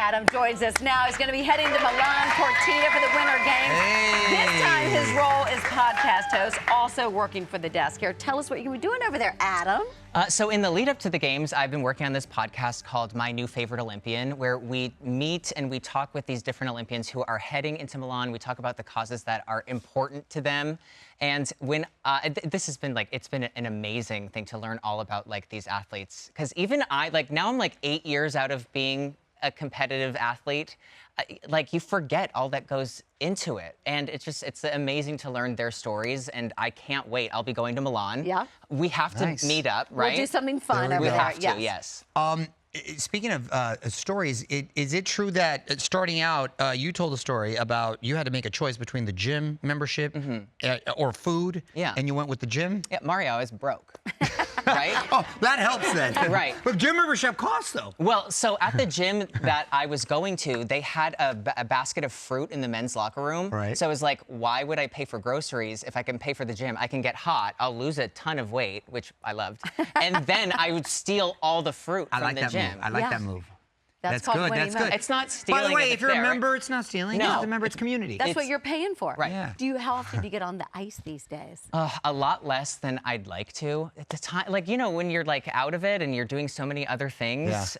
Adam joins us now. He's going to be heading to Milan-Cortina for the Winter Games. Hey. This time his role is podcast host, also working for the desk here. Tell us what you're going to be doing over there, Adam. So in the lead up to the games, I've been working on this podcast called My New Favorite Olympian, where we meet and we talk with these different Olympians who are heading into Milan. We talk about the causes that are important to them. And when this has been it's been an amazing thing to learn all about these athletes. Because even now I'm 8 years out of being a competitive athlete. You forget all that goes into it. And it's amazing to learn their stories, and I can't wait. I'll be going to Milan. Yeah. We have to meet up, right? We'll do something fun over there. We have to, yes. Speaking of stories, is it true that starting out, you told a story about you had to make a choice between the gym membership or food? Yeah. And you went with the gym? Yeah, Mario is broke. Right? Oh, that helps then. Right. But gym membership costs, though. Well, so at the gym that I was going to, they had a basket of fruit in the men's locker room. Right. So I was like, why would I pay for groceries if I can pay for the gym? I can get hot, I'll lose a ton of weight, which I loved, and then I would steal all the fruit from the gym. I like that move. That's good. called That's winning good. It's not stealing. By the way, if if you're it's a there. member, it's not stealing. No. It's a member, it's community. That's what you're paying for. Right. Yeah. How often do you get on the ice these days? A lot less than I'd like to. At the time, when you're out of it and you're doing so many other things,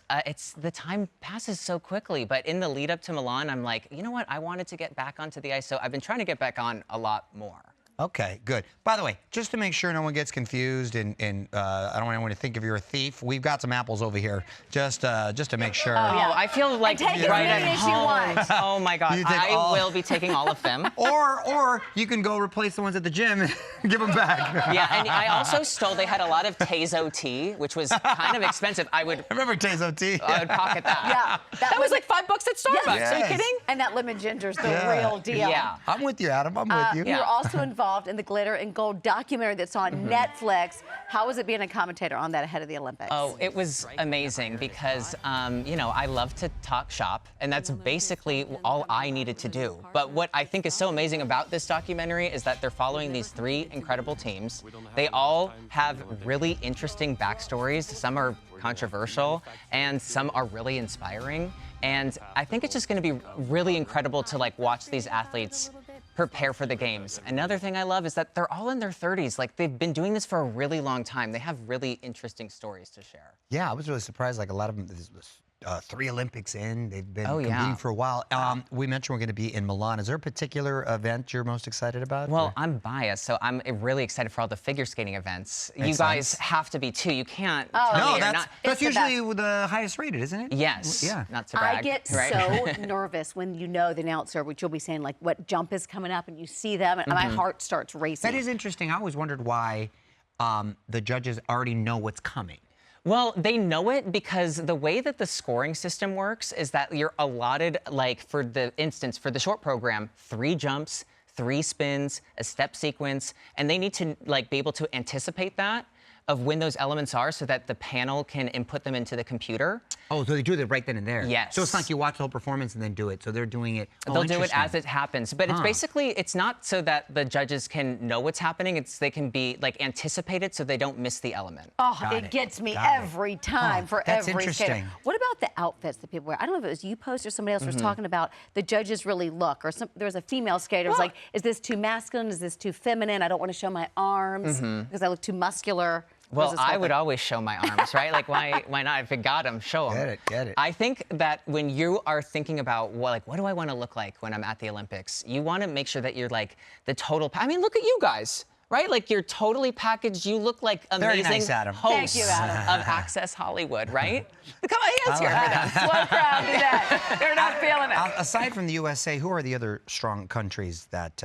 the time passes so quickly. But in the lead up to Milan, I'm like, you know what? I wanted to get back onto the ice, so I've been trying to get back on a lot more. Okay, good. By the way, just to make sure no one gets confused and I don't want anyone to think of you're a thief, we've got some apples over here just to make sure. Oh, yeah. I feel like take as right many at as you home. want. Oh my God, I will be taking all of them. Or you can go replace the ones at the gym and give them back. Yeah, and I also stole, they had a lot of Tazo tea, which was kind of expensive. I remember Tazo tea? I would pocket that. Yeah. That was like $5 at Starbucks. Yes. Are you kidding? And that lemon ginger's the real deal. Yeah. I'm with you, Adam. I'm with you. You're also involved in the Glitter and Gold documentary that's on Netflix. How was it being a commentator on that ahead of the Olympics? Oh, it was amazing because, I love to talk shop, and that's basically all I needed to do. But what I think is so amazing about this documentary is that they're following these three incredible teams. They all have really interesting backstories. Some are controversial, and some are really inspiring. And I think it's just going to be really incredible to watch these athletes prepare for the games. Another thing I love is that they're all in their 30s. They've been doing this for a really long time. They have really interesting stories to share. Yeah, I was really surprised. A lot of them, 3 Olympics in. They've been competing for a while. We mentioned we're going to be in Milan. Is there a particular event you're most excited about? Well, I'm biased, so I'm really excited for all the figure skating events. Makes you guys sense. have to be too. You can't. No, tell me that's usually the highest rated, isn't it? Yes. Yeah. Not to brag. I get right? so nervous when you know the announcer, which you'll be saying what jump is coming up, and you see them, and my heart starts racing. That is interesting. I always wondered why the judges already know what's coming. Well, they know it because the way that the scoring system works is that you're allotted, for the short program, 3 jumps, 3 spins, a step sequence, and they need to be able to anticipate that of when those elements are so that the panel can input them into the computer. Oh, so they do it right then and there. Yes. So it's not like you watch the whole performance and then do it. So they're doing it. Oh, they'll do it as it happens. But it's basically, it's not so that the judges can know what's happening. They can be anticipated so they don't miss the element. Oh, it gets me every time for that's every skater. interesting. What about the outfits that people wear? I don't know if it was you post or somebody else was talking about the judges really look, or there was a female skater who was like, is this too masculine? Is this too feminine? I don't want to show my arms because I look too muscular. Well, I would always show my arms, right? Why not? If it got them, show them. Get it. I think that when you are thinking about, what do I want to look like when I'm at the Olympics, you want to make sure that you're the total. I mean, look at you guys, right? You're totally packaged. You look like amazing nice, Adam. hosts Thank you, Adam. of Access Hollywood, right? Come on, hands here for them. Slow crowd today. They're not feeling it. Aside from the USA, who are the other strong countries that...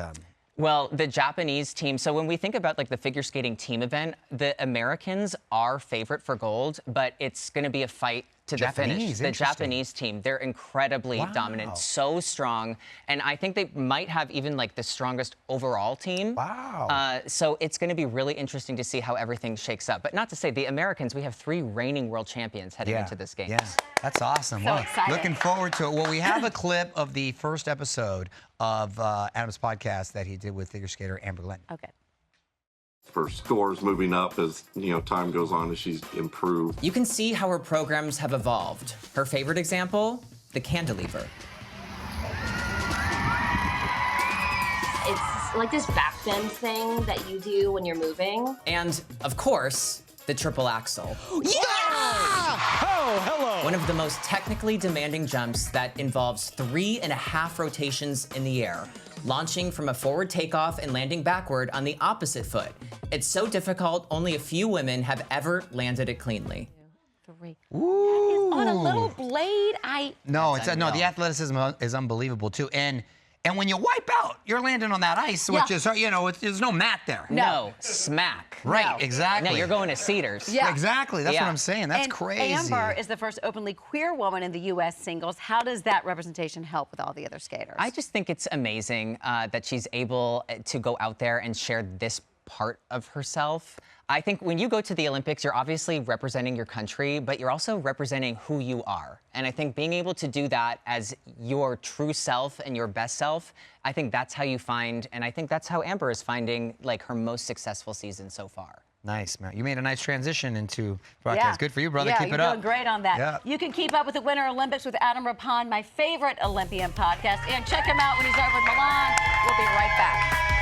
Well, the Japanese team, so when we think about the figure skating team event, the Americans are favorite for gold, but it's going to be a fight to the finish. The Japanese team, they're incredibly dominant, so strong, and I think they might have even the strongest overall team. Wow. So it's going to be really interesting to see how everything shakes up. But not to say the Americans, we have 3 reigning world champions heading into this game. Yeah, that's awesome. So exciting. Looking forward to it. Well, we have a clip of the first episode of Adam's podcast that he did with figure skater Amber Glenn. Okay. Her scores moving up as time goes on, as she's improved. You can see how her programs have evolved. Her favorite example, the cantilever. It's like this back bend thing that you do when you're moving. And, of course, the triple axel. Yeah! Oh, hello. One of the most technically demanding jumps that involves 3.5 rotations in the air, launching from a forward takeoff and landing backward on the opposite foot. It's so difficult, only a few women have ever landed it cleanly. Ooh. On a little blade, No, the athleticism is unbelievable too, and when you wipe out, you're landing on that ice, which is, there's no mat there. No, smack. Right, No. exactly. No, you're going to Cedars. Yeah. Exactly, that's what I'm saying. That's and crazy. Amber is the first openly queer woman in the U.S. singles. How does that representation help with all the other skaters? I just think it's amazing that she's able to go out there and share this part of herself. I think when you go to the Olympics, you're obviously representing your country, but you're also representing who you are. And I think being able to do that as your true self and your best self, I think that's how you find, and I think that's how Amber is finding like her most successful season so far. Nice, man. You made a nice transition into broadcast. Good for you, brother. Yeah, Keep it you're up. doing great on that. Yeah. You can keep up with the Winter Olympics with Adam Rippon, my favorite Olympian podcast, and check him out when he's over in Milan. We'll be right back.